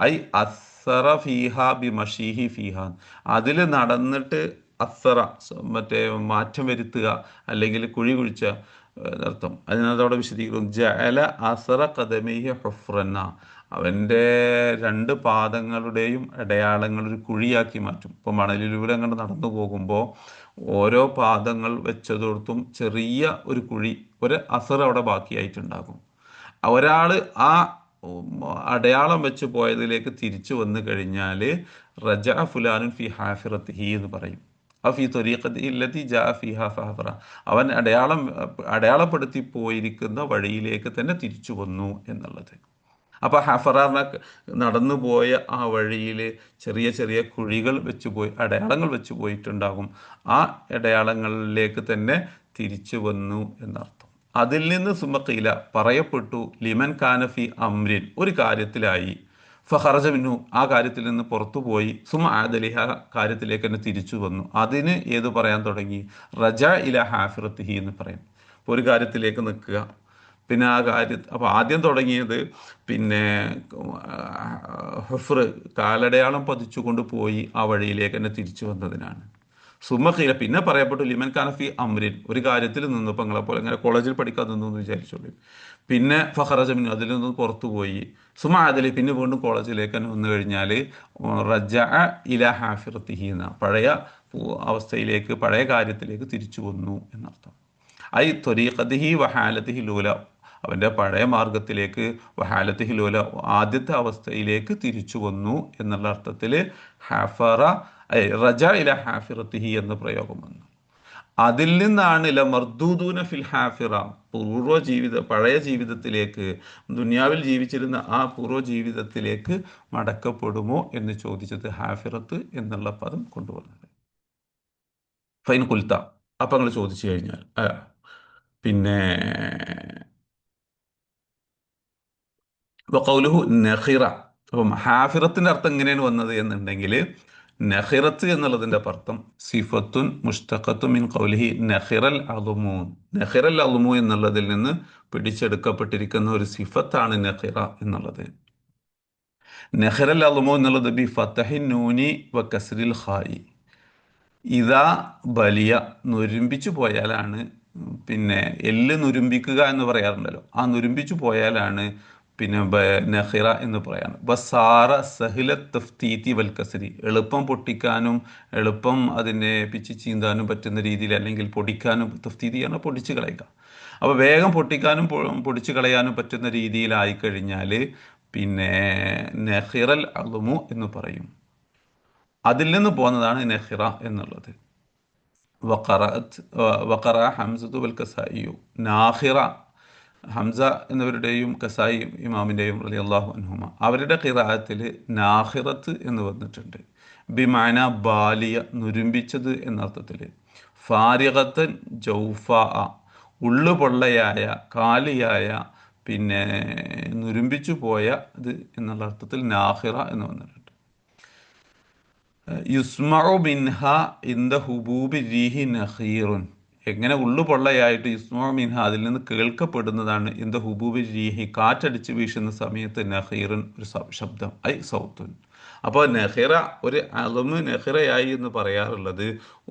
ഐ അസ്സറ ഫീഹ ബി മഷീഹി ഫീഹ, അതിൽ നടന്നിട്ട് അസറ, മറ്റേ മാറ്റം വരുത്തുക അല്ലെങ്കിൽ കുഴി കുഴിച്ച അർത്ഥം. അതിനകത്തവിടെ വിശദീകരിക്കും, ജഅല അസറ ഖദമിഹി ഹുഫ്രന്ന, അവൻ്റെ രണ്ട് പാദങ്ങളുടെയും അടയാളങ്ങൾ ഒരു കുഴിയാക്കി മാറ്റും. ഇപ്പോൾ മണലിലൂടെ അങ്ങോട്ട് നടന്നു പോകുമ്പോൾ ഓരോ പാദങ്ങൾ വെച്ചതോടത്തും ചെറിയ ഒരു കുഴി, ഒരു അസർ അവിടെ ബാക്കിയായിട്ടുണ്ടാകും. ഒരാൾ ആ അടയാളം വെച്ച് പോയതിലേക്ക് തിരിച്ചു വന്നു കഴിഞ്ഞാൽ റജ ഫുലാനുൻ ഫി ഹാഫിറത്തിഹി എന്ന് പറയും. ഫി ത്വരീഖത്തി ഇല്ലത്തി ജാ ഫിഹാ ഫഹഫറ, അവൻ അടയാളപ്പെടുത്തി പോയിരിക്കുന്ന വഴിയിലേക്ക് തന്നെ തിരിച്ചു വന്നു എന്നുള്ളത്. അപ്പോൾ ഹഫറാറിന നടന്നു പോയ ആ വഴിയിൽ ചെറിയ ചെറിയ കുഴികൾ വെച്ച് പോയി, അടയാളങ്ങൾ വെച്ച് പോയിട്ടുണ്ടാകും. ആ അടയാളങ്ങളിലേക്ക് തന്നെ തിരിച്ചു വന്നു എന്നർത്ഥം. അതിൽ നിന്ന് സുമഖീല പറയപ്പെട്ടു, ലിമൻ കാനഫി അമ്രിൻ, ഒരു കാര്യത്തിലായി, ഫഹറജ മിന്നു, ആ കാര്യത്തിൽ നിന്ന് പുറത്തുപോയി, സുമ ആദലിഹ, കാര്യത്തിലേക്ക് തന്നെ തിരിച്ചു വന്നു. അതിന് ഏത് പറയാൻ തുടങ്ങി? റജ ഇല ഹാഫിറത്തിഹി എന്ന് പറയും. ഒരു കാര്യത്തിലേക്ക് നിൽക്കുക, പിന്നെ ആ അപ്പോൾ ആദ്യം തുടങ്ങിയത് പിന്നെ ഹുഫ്ർ, കാലടയാളം പതിച്ചുകൊണ്ട് പോയി ആ വഴിയിലേക്ക് തന്നെ തിരിച്ചു വന്നതിനാണ്. സുമഖീല, പിന്നെ പറയപ്പെട്ടു, ലിമൻ കാനഫി അമ്രിൻ, ഒരു കാര്യത്തിൽ നിന്നു, ഇപ്പം നിങ്ങളെപ്പോലെ ഇങ്ങനെ കോളേജിൽ പഠിക്കാൻ നിന്നു എന്ന് വിചാരിച്ചോളൂ. പിന്നെ ഫഹറജമിന്, അതിൽ നിന്ന് പുറത്തുപോയി, സുമ ആദലി, പിന്നെ വീണ്ടും കോളേജിലേക്ക് തന്നെ വന്നു കഴിഞ്ഞാൽ റജ ഇല ഹാഫിറത്തിഹി എന്ന പഴയ അവസ്ഥയിലേക്ക്, പഴയ കാര്യത്തിലേക്ക് തിരിച്ചു വന്നു എന്നർത്ഥം. ഐ ത്വരീഖത്തിഹി വഹാലത്തിഹി ലൂല, അവൻ്റെ പഴയ മാർഗത്തിലേക്ക്, വഹാലത്തിഹി ലൂല, ആദ്യത്തെ അവസ്ഥയിലേക്ക് തിരിച്ചു വന്നു എന്നുള്ള അർത്ഥത്തിൽ ഹാഫറ റജ ഇല ഹാഫിറത്തിഹി എന്ന പ്രയോഗം വന്നു. അതിൽ നിന്നാണ് ല മർദൂദൂന ഫിൽ ഹാഫിറ, പഴയ ജീവിതത്തിലേക്ക്, ദുനിയാവിൽ ജീവിച്ചിരുന്ന ആ പൂർവ്വ ജീവിതത്തിലേക്ക് മടക്കപ്പെടുമോ എന്ന് ചോദിച്ചത് ഹാഫിറത്ത് എന്നുള്ള പദം കൊണ്ടുവന്നത്. ഫൈൻ കുൽത്ത, അപ്പം നിങ്ങൾ ചോദിച്ചു കഴിഞ്ഞാൽ പിന്നെ വഖൗലുഹു നഖിറ, അപ്പം ഹാഫിറത്തിൻ്റെ അർത്ഥം എങ്ങനെയാണ് വന്നത് എന്നുണ്ടെങ്കിൽ, നഖിറത്ത് എന്നുള്ളതിൻ്റെ അർത്ഥം സിഫത്തുൻ മുഷ്തഖത്തുൻ മിൻ ഖൗലിഹി നഖിറൽ അളുമു, നഖിറൽ അളുമു എന്നുള്ളതിൽ നിന്ന് പിടിച്ചെടുക്കപ്പെട്ടിരിക്കുന്ന ഒരു സിഫത്താണ് നഖിറ എന്നുള്ളത്. നഖിറൽ അളുമു എന്നുള്ളത് ബി ഫതഹിൻ നൂനി വ കസ്രിൽ ഖായി, ഇതാ ബലിയ, നുരുമ്പിച്ചു പോയാലാണ്, പിന്നെ എല്ല് നുരുമ്പിക്കുക എന്ന് പറയാറുണ്ടല്ലോ, ആ നുരുമ്പിച്ചു പോയാലാണ് പിന്നെ നഖിറ എന്ന് പറയാണ്. ബസാറ സഹില തഫ്തീതി വൽ കസരി, എളുപ്പം പൊട്ടിക്കാനും എളുപ്പം അതിനെ പിച്ച് ചീന്താനും പറ്റുന്ന രീതിയിൽ, അല്ലെങ്കിൽ പൊടിക്കാനും, തഫ്തീതിയാണ് പൊടിച്ച് കളയുക, അപ്പോൾ വേഗം പൊട്ടിക്കാനും പൊടിച്ച് കളയാനും പറ്റുന്ന രീതിയിലായിക്കഴിഞ്ഞാൽ പിന്നെ നഖിറൽ അളുമു എന്ന് പറയും. അതിൽ നിന്ന് പോകുന്നതാണ് നഖിറ എന്നുള്ളത്. വഖറ ഹംസത്തു വൽ കസായിയു നാഖിറ, ഹംസ എന്നിവരുടെയും കസായി ഇമാമിൻ്റെയും റളിയല്ലാഹു അൻഹുമ, അവരുടെ ഖിറാഅത്തിൽ നാഖിറത്ത് എന്ന് വന്നിട്ടുണ്ട്. ബിമാന ബാലിയ, നുരുമ്പിച്ചത് എന്നർത്ഥത്തിൽ. ഫാരിഖത്തൻ ജൗഫാ, ഉള്ളുപൊള്ളയായ, കാലിയായ, പിന്നെ നുരുമ്പിച്ചു പോയ ഇത് എന്നുള്ള അർത്ഥത്തിൽ നാഖിറ എന്ന് വന്നിട്ടുണ്ട്. യുസ്മഉ മിൻഹ ഇന്ദ ഹുബൂബി രീഹി നഖീറുൻ, എങ്ങനെ ഉള്ളുപൊള്ളയായിട്ട് യുസ്മഉ മിൻഹ, അതിൽ നിന്ന് കേൾക്കപ്പെടുന്നതാണ് ഇന്ദ ഹുബൂബി രീഹി, കാറ്റടിച്ച് വീശുന്ന സമയത്ത് നഖീറുൻ, ഒരു ശബ്ദം, ഐ സൗത്തുൻ. അപ്പോൾ നഖിറ, ഒരു അളുമ് നഖിറയായി എന്ന് പറയാറുള്ളത്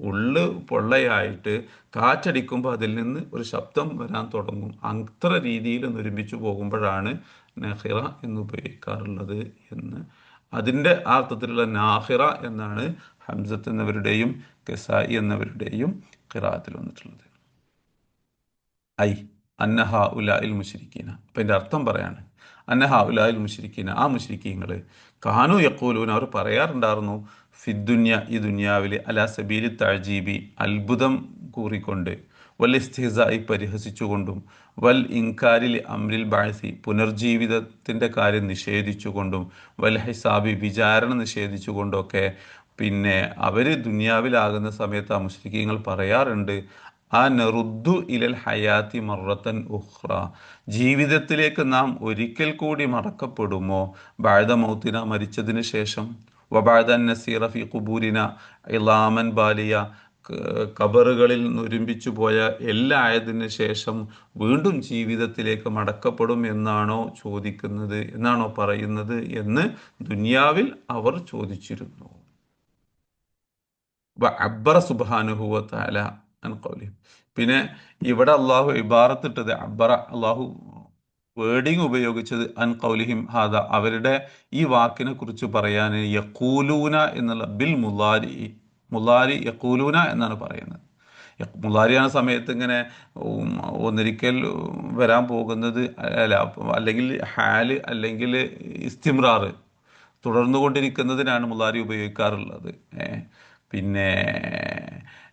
ഉള്ളു പൊള്ളയായിട്ട് കാറ്റടിക്കുമ്പോൾ അതിൽ നിന്ന് ഒരു ശബ്ദം വരാൻ തുടങ്ങും, അത്ര രീതിയിൽ നുരുമ്പിച്ചു പോകുമ്പോഴാണ് നഖിറ എന്ന് ഉപയോഗിക്കാറുള്ളത് എന്ന്. അതിൻ്റെ ആ അർത്ഥത്തിലുള്ള നാഹിറ എന്നാണ് ഹംസത്ത് എന്നവരുടെയും കസായി എന്നവരുടെയും ഖിറാഅത്തിൽ വന്നിട്ടുള്ളത്. ഐ അന്നഹ ഉലായിൽ മുശ്രിക്കീന, അപ്പം എൻ്റെ അർത്ഥം പറയാണ്, അന്നഹ ഉലായിൽ മുശ്രിക്കീന, ആ മുശ്രിക്കീങ്ങൾ കാനു യഖൂലൂൻ, അവർ പറയാറുണ്ടായിരുന്നു, ഫിദ്ദുന്യ, ഈ ദുന്യാവിൽ, അലാ സബീലി തഅജീബി, അത്ഭുതം കൂറിക്കൊണ്ട്, വൽ ഇസ്തിഹ്സാഇ, പരിഹസിച്ചുകൊണ്ടും, വൽ ഇൻകാരിൽ അംരിൽ ബഅസി, പുനർജീവിതത്തിൻ്റെ കാര്യം നിഷേധിച്ചുകൊണ്ടും, വൽ ഹിസാബി, വിചാരണ നിഷേധിച്ചുകൊണ്ടൊക്കെ പിന്നെ അവർ ദുനിയാവിലാകുന്ന സമയത്ത് ആ മുശ്രിക്കീങ്ങൾ പറയാറുണ്ട്, ആ നെറുദ്ദു ഇലൽ ഹയാത്തി മറത്തൻ ഉഖ്റ, ജീവിതത്തിലേക്ക് നാം ഒരിക്കൽ കൂടി മടക്കപ്പെടുമോ, ബഅദ മൗത്തിന, മരിച്ചതിന് ശേഷം, വബഅദൻ നസീറ ഫി ഖുബൂരിന ഇളാമൻ ബാലിയ, കബറുകളിൽ നുരുമ്പിച്ചു പോയ എല്ലായതിന് ശേഷം വീണ്ടും ജീവിതത്തിലേക്ക് മടക്കപ്പെടും എന്നാണോ ചോദിക്കുന്നത്, എന്നാണോ പറയുന്നത് എന്ന് ദുനിയാവിൽ അവർ ചോദിച്ചിരുന്നു. അബ്ബറ സുബ്ഹാനഹു വ തആല അൻ ഖൗലി. പിന്നെ ഇവിടെ അള്ളാഹു ഇബാറത്തിട്ടത് അബ്ബറ, അള്ളാഹു വേർഡിങ് ഉപയോഗിച്ചത് അൻ ഖൗലിഹിം ഹാദ, അവരുടെ ഈ വാക്കിനെ കുറിച്ച് പറയാൻ യഖൂലൂന എന്നുള്ള ബിൽ മുലാരി, മുലാരി യഖൂലൂന എന്നാണ് പറയുന്നത്. മുലാരിயான സമയത്ത് ഇങ്ങനെ ഒന്നിരിക്കൽ വരാൻ പോകുന്നത് അല്ല, അല്ലെങ്കിൽ ഹാല് അല്ലെങ്കിൽ ഇസ്തിമ്രാർ തുടർന്നുകൊണ്ടിരിക്കുന്നതിനാണ് മുലാരി ഉപയോഗിക്കാറുള്ളത്. പിന്നെ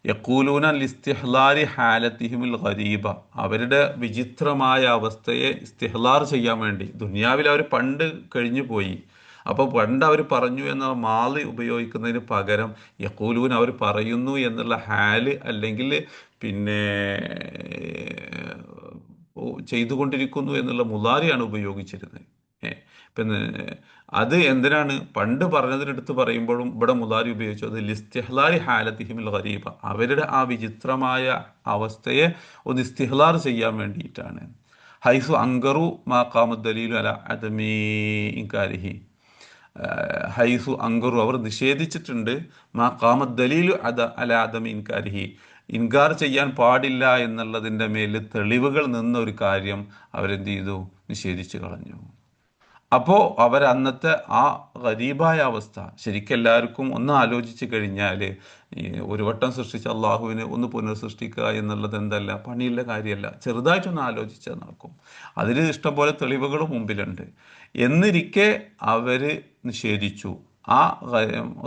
യഖൂലൂന ലിസ്തിഹ്ലാരി ഹാലത്തിഹിമുൽ ഗരീബ, അവരുടെ വിചിത്രമായ അവസ്ഥയെ ഇസ്തിഹ്ലാർ ചെയ്യാൻ വേണ്ടി. ദുനിയാവിൽ അവർ പണ്ട് കഴിഞ്ഞു പോയി, അപ്പോൾ പണ്ട് അവർ പറഞ്ഞു എന്ന മാളി ഉപയോഗിക്കുന്നതിന് പകരം യഖൂലൂൻ അവർ പറയുന്നു എന്നുള്ള ഹാല് അല്ലെങ്കിൽ പിന്നെ ചെയ്തുകൊണ്ടിരിക്കുന്നു എന്നുള്ള മുലാരിയാണ് ഉപയോഗിച്ചിരുന്നത്. പിന്നെ അത് എന്തിനാണ് പണ്ട് പറഞ്ഞതിനെടുത്ത് പറയുമ്പോഴും ഇവിടെ മുലാരി ഉപയോഗിച്ചത് ലിസ്തിഹ്ലാരി ഹാലത്തിഹിമിൽ ഗരീബ, അവരുടെ ആ വിചിത്രമായ അവസ്ഥയെ ഒന്ന് ഇസ്തിഹ്ലാർ ചെയ്യാൻ വേണ്ടിയിട്ടാണ്. ഹൈസു അങ്കറു മാ ഖാമദ് ദലീലു അല അദമി ഇൻകാരിഹി, ഹൈസു അങ്കറു അവർ നിഷേധിച്ചിട്ടുണ്ട് മാ ഖാമദ് ദലീലു അല അദമി ഇൻകാരിഹി, ഇൻകാർ ചെയ്യാൻ പാടില്ല എന്നുള്ളതിൻ്റെ മേൽ തെളിവുകൾ നിന്ന ഒരു കാര്യം അവരെന്ത് ചെയ്തു, നിഷേധിച്ചു കളഞ്ഞു. അപ്പോൾ അവർ അന്നത്തെ ആ ഗരീബായ അവസ്ഥ ശരിക്കും എല്ലാവർക്കും ഒന്ന് ആലോചിച്ച് കഴിഞ്ഞാൽ, ഒരു വട്ടം സൃഷ്ടിച്ച അള്ളാഹുവിനെ ഒന്ന് പുനഃസൃഷ്ടിക്കുക എന്നുള്ളത് എന്തല്ല, പണിയുള്ള കാര്യമല്ല. ചെറുതായിട്ടൊന്ന് ആലോചിച്ചാൽ നടക്കും. അതിന് ഇഷ്ടംപോലെ തെളിവുകൾ മുമ്പിലുണ്ട്. എന്നിരിക്കെ അവർ നിഷേധിച്ചു. ആ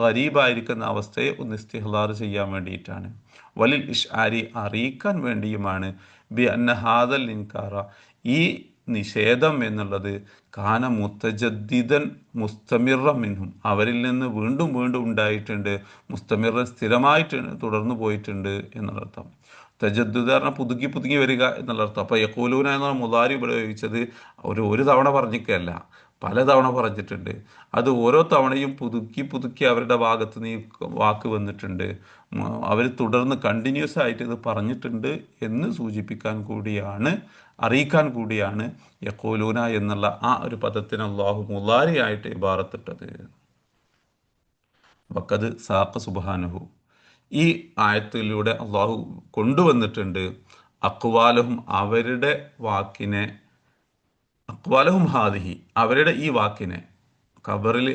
ഗരീബായിരിക്കുന്ന അവസ്ഥയെ ഒന്ന് ഇസ്തിഹ്ലാർ ചെയ്യാൻ വേണ്ടിയിട്ടാണ്. വലിൽ ഇഷ്ആരി, അറിയിക്കാൻ വേണ്ടിയുമാണ്. ബി അന്ന ഹാദൽ ഇൻകാറ, ഈ നിഷേധം എന്നുള്ളത് കാന മുത്തജദ്ദിദൻ മുസ്തമിറ മിൻഹും, അവരിൽ നിന്ന് വീണ്ടും വീണ്ടും ഉണ്ടായിട്ടുണ്ട്. മുസ്തമിറ, സ്ഥിരമായിട്ട് തുടർന്നു പോയിട്ടുണ്ട് എന്നുള്ളർത്ഥം. തജദ്ദുദ് പറഞ്ഞാൽ പുതുക്കി പുതുക്കി വരിക എന്നുള്ളർത്ഥം. അപ്പോൾ യഖൂലൂന എന്ന മുലാരി ഉപയോഗിച്ചത് ഒരു തവണ പറഞ്ഞിക്കല്ല, പലതവണ പറഞ്ഞിട്ടുണ്ട്. അത് ഓരോ തവണയും പുതുക്കി പുതുക്കി അവരുടെ ഭാഗത്ത് നിന്ന് വാക്ക് വന്നിട്ടുണ്ട്. അവർ തുടർന്ന് കണ്ടിന്യൂസ് ആയിട്ട് ഇത് പറഞ്ഞിട്ടുണ്ട് എന്ന് സൂചിപ്പിക്കാൻ കൂടിയാണ്, അറിയിക്കാൻ കൂടിയാണ് യഖൂലൂന എന്നുള്ള ആ ഒരു പദത്തിന് അള്ളാഹു മുലാരിയായിട്ട് ഇബാറത്തിട്ടത്. വഖദ് സാഖ സുബ്ഹാനഹു, ഈ ആയത്തിലൂടെ അള്ളാഹു കൊണ്ടുവന്നിട്ടുണ്ട് അഖ്വാലഹും, അവരുടെ വാക്കിനെ, അഖ്വാലഹും ഹാദിഹി, അവരുടെ ഈ വാക്കിനെ, ഖബറിൽ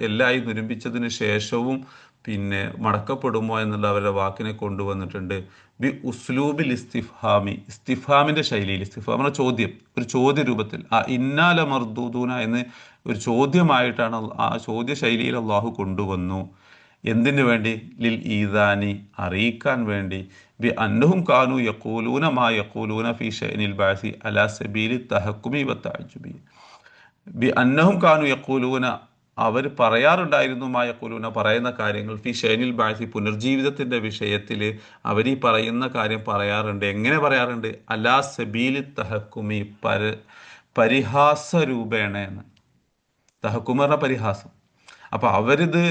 എല്ലായി നുരുമ്പിച്ചതിന് ശേഷവും പിന്നെ മടക്കപ്പെടുമോ എന്നുള്ള അവരുടെ വാക്കിനെ കൊണ്ടുവന്നിട്ടുണ്ട്. ബി ഉസ്ലൂബിൽ ഇസ്തിഫാമി, ഇസ്തിഫാമിൻ്റെ ശൈലിയിൽ. ഇസ്തിഫാം എന്ന ചോദ്യം, ഒരു ചോദ്യ രൂപത്തിൽ. ആ ഇന്നാല മർദൂദൂന എന്ന് ഒരു ചോദ്യമായിട്ടാണ് ആ ചോദ്യ ശൈലിയിൽ അള്ളാഹു കൊണ്ടുവന്നു. എന്തിനു വേണ്ടി? ലിൽ ഈദാനി, അറിയിക്കാൻ വേണ്ടി. ബി അന്നഹും കാനു യഖൂലൂന മാ യഖൂലൂന ഫി ഷഅനിൽ ബഅസി അലാ സബീലി തഹക്കുമി വ തഅജ്ജുബി. ബി അന്നഹും കാനു യഖൂലൂന, അവർ പറയാറുണ്ടായിരുന്നു, മാ യഖൂലൂന പറയുന്ന കാര്യങ്ങൾ, ഫി ഷഅനിൽ ബഅസി പുനർജീവിതത്തിൻ്റെ വിഷയത്തിൽ അവർ ഈ പറയുന്ന കാര്യം പറയാറുണ്ട്. എങ്ങനെ പറയാറുണ്ട്? അലാ സബീലി തഹക്കുമി, പരിഹാസ രൂപേണ എന്ന്. തഹക്കുമ പറഞ്ഞ പരിഹാസം. അപ്പോൾ അവരിത്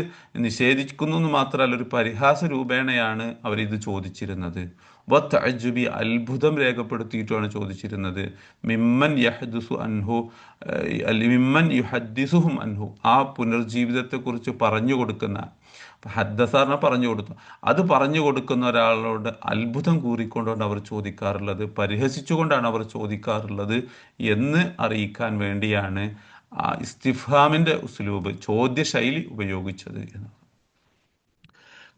നിഷേധിക്കുന്നു എന്ന് മാത്രമല്ല, ഒരു പരിഹാസ രൂപേണയാണ് അവരിത് ചോദിച്ചിരുന്നത്. വ തഅജ്ജുബി, അത്ഭുതം രേഖപ്പെടുത്തിയിട്ടാണ് ചോദിച്ചിരുന്നത്. മിമ്മൻ യഹ്ദുസു അൻഹു, മിമ്മൻ യുഹദ്ദിസുഹും അൻഹു, ആ പുനർജീവിതത്തെക്കുറിച്ച് പറഞ്ഞു കൊടുക്കുന്ന, ഹദ്ദസാറിനെ പറഞ്ഞു കൊടുത്തു, അത് പറഞ്ഞു കൊടുക്കുന്ന ഒരാളോട് അത്ഭുതം കൂറിക്കൊണ്ടാണ് അവർ ചോദിക്കാറുള്ളത്, പരിഹസിച്ചുകൊണ്ടാണ് അവർ ചോദിക്കാറുള്ളത് എന്ന് അറിയിക്കാൻ വേണ്ടിയാണ് ആ ഇസ്തിഫാമിൻ്റെ ഉസ്ലൂബ്, ചോദ്യശൈലി ഉപയോഗിച്ചത് എന്ന്.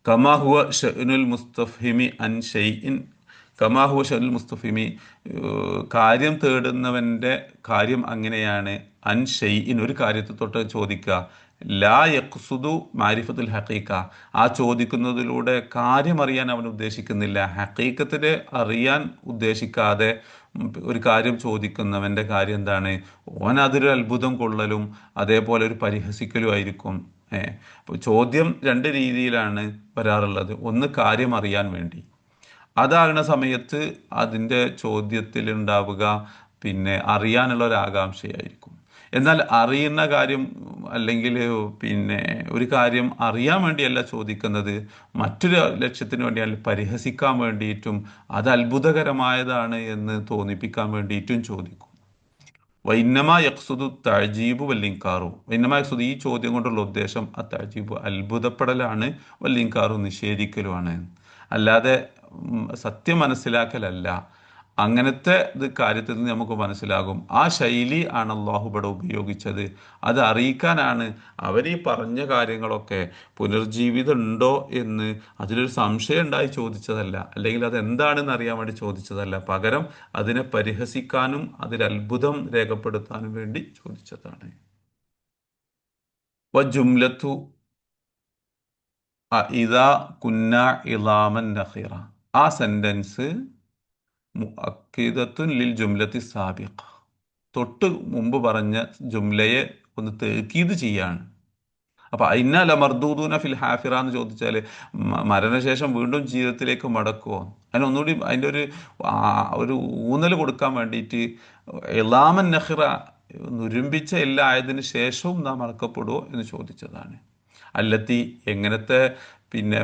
കമാഹുവ ഷഅ്നുൽ മുസ്തഫ്ഹിമി അൻ ഷൈഇൻ, കമാഹുവ ഷഅ്നുൽ മുസ്തഫ്ഹിമി, കാര്യം തേടുന്നവൻ്റെ കാര്യം അങ്ങനെയാണ്. അൻ ഷൈഇൻ, ഒരു കാര്യത്തെ തൊട്ട് ചോദിക്കുക. ലാ യഖ്സുദു മാരിഫത്തുൽ ഹഖീഖ, ആ ചോദിക്കുന്നതിലൂടെ കാര്യം അറിയാൻ അവൻ ഉദ്ദേശിക്കുന്നില്ല. ഹഖീഖത്തിനെ അറിയാൻ ഉദ്ദേശിക്കാതെ ഒരു കാര്യം ചോദിക്കുന്നവൻ്റെ കാര്യം എന്താണ്? ഓൻ അതൊരു അത്ഭുതം കൊള്ളലും അതേപോലെ ഒരു പരിഹസിക്കലും ആയിരിക്കും. അപ്പോൾ ചോദ്യം രണ്ട് രീതിയിലാണ് വരാറുള്ളത്. ഒന്ന് കാര്യം അറിയാൻ വേണ്ടി, അതാകുന്ന സമയത്ത് അതിൻ്റെ ചോദ്യത്തിലുണ്ടാവുക പിന്നെ അറിയാനുള്ള ഒരു ആകാംക്ഷയായിരിക്കും. എന്നാൽ അറിയുന്ന കാര്യം അല്ലെങ്കിൽ പിന്നെ ഒരു കാര്യം അറിയാൻ വേണ്ടിയല്ല ചോദിക്കുന്നത്, മറ്റൊരു ലക്ഷ്യത്തിന് വേണ്ടിയല്ല, പരിഹസിക്കാൻ വേണ്ടിയിട്ടും അത് അത്ഭുതകരമായതാണ് എന്ന് തോന്നിപ്പിക്കാൻ വേണ്ടിയിട്ടും ചോദിക്കും. വൈന്നമാ യക്സുദു തഅജീബു വല്ലിൻകാറു. വൈന്നമാ യക്സുദു, ഈ ചോദ്യം കൊണ്ടുള്ള ഉദ്ദേശം ആ തഅജീബു അത്ഭുതപ്പെടലാണ്, വല്ലിൻകാറു നിഷേധിക്കലുമാണ്. അല്ലാതെ സത്യം മനസ്സിലാക്കലല്ല. അങ്ങനത്തെ ഇത് കാര്യത്തിൽ നിന്ന് നമുക്ക് മനസ്സിലാകും ആ ശൈലി ആണ് അള്ളാഹു ഇവിടെ ഉപയോഗിച്ചത്. അത് അറിയിക്കാനാണ് അവർ ഈ പറഞ്ഞ കാര്യങ്ങളൊക്കെ പുനർജീവിതം ഉണ്ടോ എന്ന് അതിലൊരു സംശയം ഉണ്ടായി ചോദിച്ചതല്ല, അല്ലെങ്കിൽ അത് എന്താണെന്ന് അറിയാൻ വേണ്ടി ചോദിച്ചതല്ല. പകരം അതിനെ പരിഹസിക്കാനും അതിൽ അത്ഭുതം രേഖപ്പെടുത്താനും വേണ്ടി ചോദിച്ചതാണ്. വജുംലത്തു ഇദാ കുന്ന ഇളാമൻ നഖിറ, ആ സെന്റൻസ് മുഅക്കിദത്തുൻ ലിൽ ജുംലത്തി സാബിഖ, തൊട്ട് മുമ്പ് പറഞ്ഞ ജുംലയെ ഒന്ന് തേക്കീത് ചെയ്യാണ്. അപ്പൊ ഇന്ന ലമർദൂദൂന ഫിൽ ഹാഫിറ എന്ന് ചോദിച്ചാൽ മരണശേഷം വീണ്ടും ജീവിതത്തിലേക്ക് മടക്കുമോ, അതിനൊന്നുകൂടി അതിൻ്റെ ഒരു ഊന്നൽ കൊടുക്കാൻ വേണ്ടിയിട്ട് ഇളാമൻ നഖിറ, നുരുമ്പിച്ച എല്ലാം ആയതിനു ശേഷവും നാം മടക്കപ്പെടുമോ എന്ന് ചോദിച്ചതാണ്. അല്ലത്തി, എങ്ങനത്തെ പിന്നെ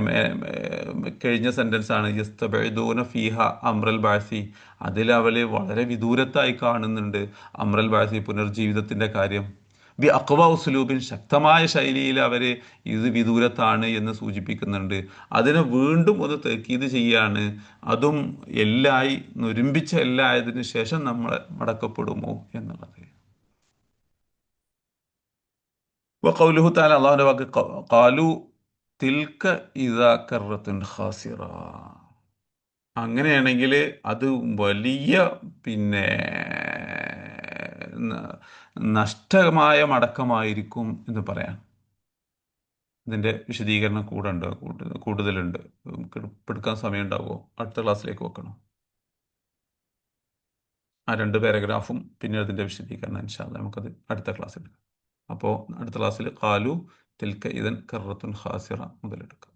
കഴിഞ്ഞ സെന്റൻസ് ആണ്, യസ്തബഇദൂന ഫീഹ അമ്രൽ ബാസി, അതിൽ അവര് വളരെ വിദൂരത്തായി കാണുന്നുണ്ട് അമ്രൽ ബാസി, പുനർജീവിതത്തിന്റെ കാര്യം. ബി അഖ്വ ഉസ്ലൂബിൻ, ശക്തമായ ശൈലിയിൽ അവർ ഇത് വിദൂരത്താണ് എന്ന് സൂചിപ്പിക്കുന്നുണ്ട്. അതിനെ വീണ്ടും ഒന്ന് തേക്കീത് ചെയ്യാണ്, അതും എല്ലായി നുരുമ്പിച്ച എല്ലായതിനു ശേഷം നമ്മൾ മടക്കപ്പെടുമോ എന്നുള്ളത്. വഖൗലുഹു തആല, അല്ലാഹുവിന്റെ വാക്ക്, ഖാലു തിൽക ഇദാ കറത്തുൻ ഖാസിറ, അങ്ങനെയാണെങ്കിൽ അത് വലിയ പിന്നെ നഷ്ടമായ മടക്കമായിരിക്കും എന്ന് പറയാം. ഇതിന്റെ വിശദീകരണം കൂടുതലുണ്ട്. എടുക്കാൻ സമയം ഉണ്ടാവുമോ? അടുത്ത ക്ലാസ്സിലേക്ക് വെക്കണം. ആ 2 പാരഗ്രാഫും പിന്നെ അതിന്റെ വിശദീകരണം ഇൻഷാ അല്ലാഹ് നമുക്കത് അടുത്ത ക്ലാസ്സിൽ എടുക്കാം. അപ്പോൾ അടുത്ത ക്ലാസ്സിൽ ഖാലു തിൽക ഇദൻ കറത്തുൻ ഖാസിറ മുതലെടുക്കാം.